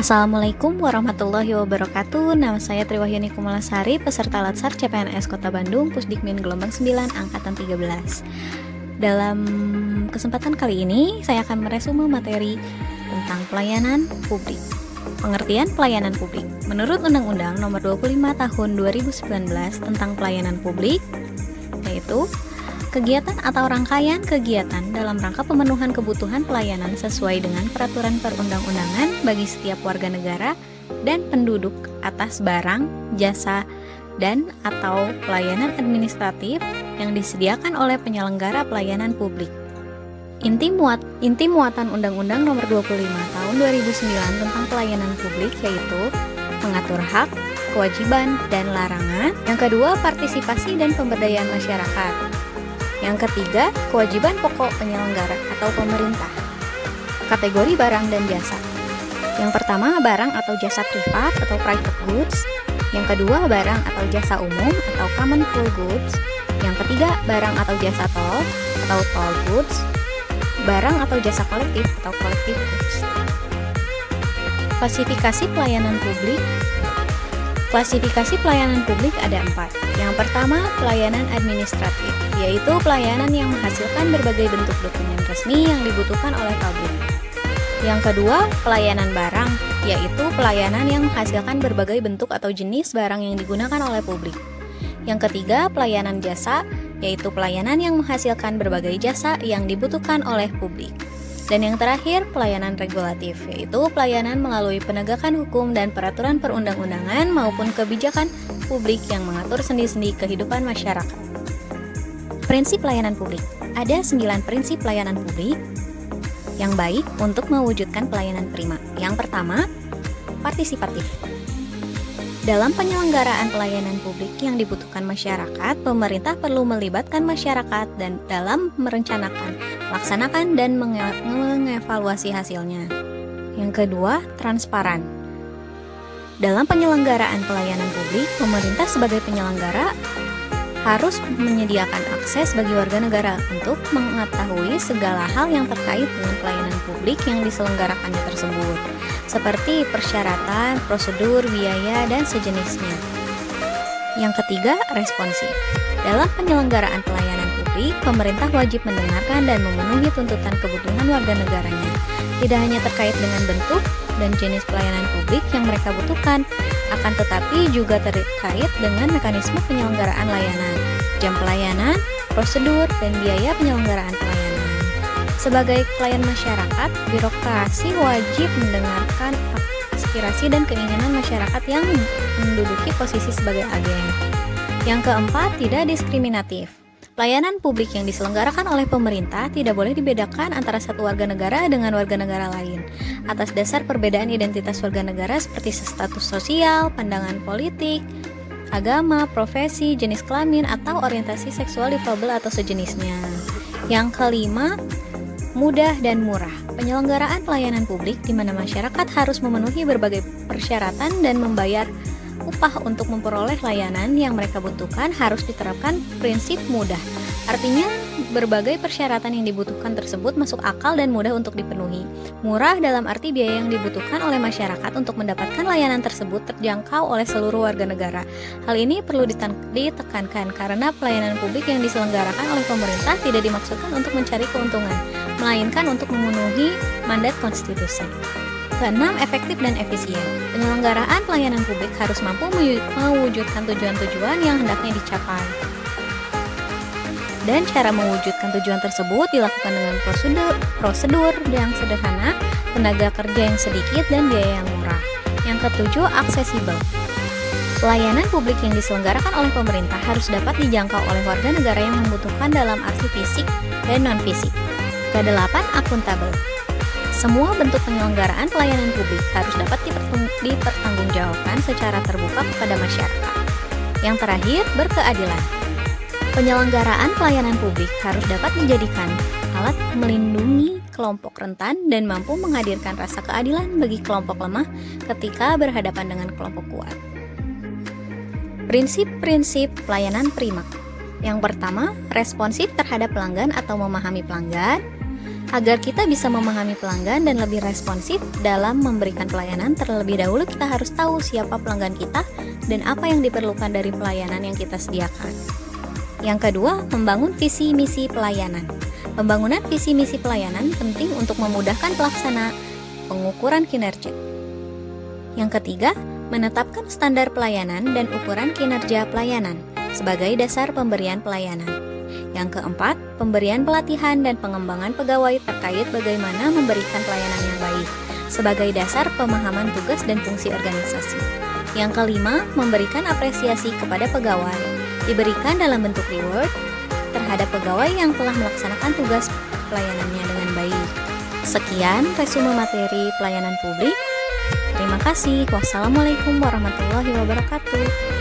Assalamualaikum warahmatullahi wabarakatuh. Nama saya Triwahyuni Kumalasari, peserta Latsar CPNS Kota Bandung, Pusdikmin gelombang 9 angkatan 13. Dalam kesempatan kali ini, saya akan meresume materi tentang pelayanan publik. Pengertian pelayanan publik. Menurut Undang-Undang Nomor 25 Tahun 2019 tentang Pelayanan Publik, yaitu kegiatan atau rangkaian kegiatan dalam rangka pemenuhan kebutuhan pelayanan sesuai dengan peraturan perundang-undangan bagi setiap warga negara dan penduduk atas barang, jasa, dan atau pelayanan administratif yang disediakan oleh penyelenggara pelayanan publik. Inti muatan Undang-Undang Nomor 25 Tahun 2009 tentang pelayanan publik yaitu mengatur hak, kewajiban, dan larangan. Yang kedua, partisipasi dan pemberdayaan masyarakat. Yang ketiga, kewajiban pokok penyelenggara atau pemerintah. Kategori barang dan jasa. Yang pertama, barang atau jasa privat atau private goods. Yang kedua, barang atau jasa umum atau common pool goods. Yang ketiga, barang atau jasa tol atau toll goods. Barang atau jasa kolektif atau collective goods. Klasifikasi pelayanan publik. Klasifikasi pelayanan publik ada 4. Yang pertama, pelayanan administratif, yaitu pelayanan yang menghasilkan berbagai bentuk dokumen resmi yang dibutuhkan oleh publik. Yang kedua, pelayanan barang, yaitu pelayanan yang menghasilkan berbagai bentuk atau jenis barang yang digunakan oleh publik. Yang ketiga, pelayanan jasa, yaitu pelayanan yang menghasilkan berbagai jasa yang dibutuhkan oleh publik. Dan yang terakhir, pelayanan regulatif, yaitu pelayanan melalui penegakan hukum dan peraturan perundang-undangan maupun kebijakan publik yang mengatur sendi-sendi kehidupan masyarakat. Prinsip pelayanan publik. Ada 9 prinsip pelayanan publik yang baik untuk mewujudkan pelayanan prima. Yang pertama, partisipatif. Dalam penyelenggaraan pelayanan publik yang dibutuhkan masyarakat, pemerintah perlu melibatkan masyarakat dan dalam merencanakan, melaksanakan, dan mengevaluasi hasilnya. Yang kedua, transparan. Dalam penyelenggaraan pelayanan publik, pemerintah sebagai penyelenggara harus menyediakan akses bagi warga negara untuk mengetahui segala hal yang terkait dengan pelayanan publik yang diselenggarakannya tersebut, seperti persyaratan, prosedur, biaya, dan sejenisnya. Yang ketiga, responsif. Dalam penyelenggaraan pelayanan publik, pemerintah wajib mendengarkan dan memenuhi tuntutan kebutuhan warga negaranya, tidak hanya terkait dengan bentuk dan jenis pelayanan publik yang mereka butuhkan, akan tetapi juga terkait dengan mekanisme penyelenggaraan layanan, jam pelayanan, prosedur, dan biaya penyelenggaraan pelayanan. Sebagai klien masyarakat, birokrasi wajib mendengarkan aspirasi dan keinginan masyarakat yang menduduki posisi sebagai agen. Yang keempat, tidak diskriminatif. Pelayanan publik yang diselenggarakan oleh pemerintah tidak boleh dibedakan antara satu warga negara dengan warga negara lain atas dasar perbedaan identitas warga negara seperti status sosial, pandangan politik, agama, profesi, jenis kelamin, atau orientasi seksual difabel atau sejenisnya. Yang kelima, mudah dan murah. Penyelenggaraan pelayanan publik di mana masyarakat harus memenuhi berbagai persyaratan dan membayar upah untuk memperoleh layanan yang mereka butuhkan harus diterapkan prinsip mudah. Artinya, berbagai persyaratan yang dibutuhkan tersebut masuk akal dan mudah untuk dipenuhi. Murah dalam arti biaya yang dibutuhkan oleh masyarakat untuk mendapatkan layanan tersebut terjangkau oleh seluruh warga negara. Hal ini perlu ditekankan karena pelayanan publik yang diselenggarakan oleh pemerintah tidak dimaksudkan untuk mencari keuntungan, melainkan untuk memenuhi mandat konstitusi. Keenam, efektif dan efisien. Penyelenggaraan pelayanan publik harus mampu mewujudkan tujuan-tujuan yang hendaknya dicapai. Dan cara mewujudkan tujuan tersebut dilakukan dengan prosedur yang sederhana, tenaga kerja yang sedikit, dan biaya yang murah. Yang ketujuh, aksesibel. Pelayanan publik yang diselenggarakan oleh pemerintah harus dapat dijangkau oleh warga negara yang membutuhkan dalam arti fisik dan non-fisik. Kedelapan, akuntabel. Semua bentuk penyelenggaraan pelayanan publik harus dapat dipertanggungjawabkan secara terbuka kepada masyarakat. Yang terakhir, berkeadilan. Penyelenggaraan pelayanan publik harus dapat menjadikan alat melindungi kelompok rentan dan mampu menghadirkan rasa keadilan bagi kelompok lemah ketika berhadapan dengan kelompok kuat. Prinsip-prinsip pelayanan prima. Yang pertama, responsif terhadap pelanggan atau memahami pelanggan. Agar kita bisa memahami pelanggan dan lebih responsif dalam memberikan pelayanan, terlebih dahulu kita harus tahu siapa pelanggan kita dan apa yang diperlukan dari pelayanan yang kita sediakan. Yang kedua, membangun visi misi pelayanan. Pembangunan visi misi pelayanan penting untuk memudahkan pelaksana pengukuran kinerja. Yang ketiga, menetapkan standar pelayanan dan ukuran kinerja pelayanan sebagai dasar pemberian pelayanan. Yang keempat, pemberian pelatihan dan pengembangan pegawai terkait bagaimana memberikan pelayanan yang baik sebagai dasar pemahaman tugas dan fungsi organisasi. Yang kelima, memberikan apresiasi kepada pegawai, diberikan dalam bentuk reward terhadap pegawai yang telah melaksanakan tugas pelayanannya dengan baik. Sekian resume materi pelayanan publik. Terima kasih. Wassalamualaikum warahmatullahi wabarakatuh.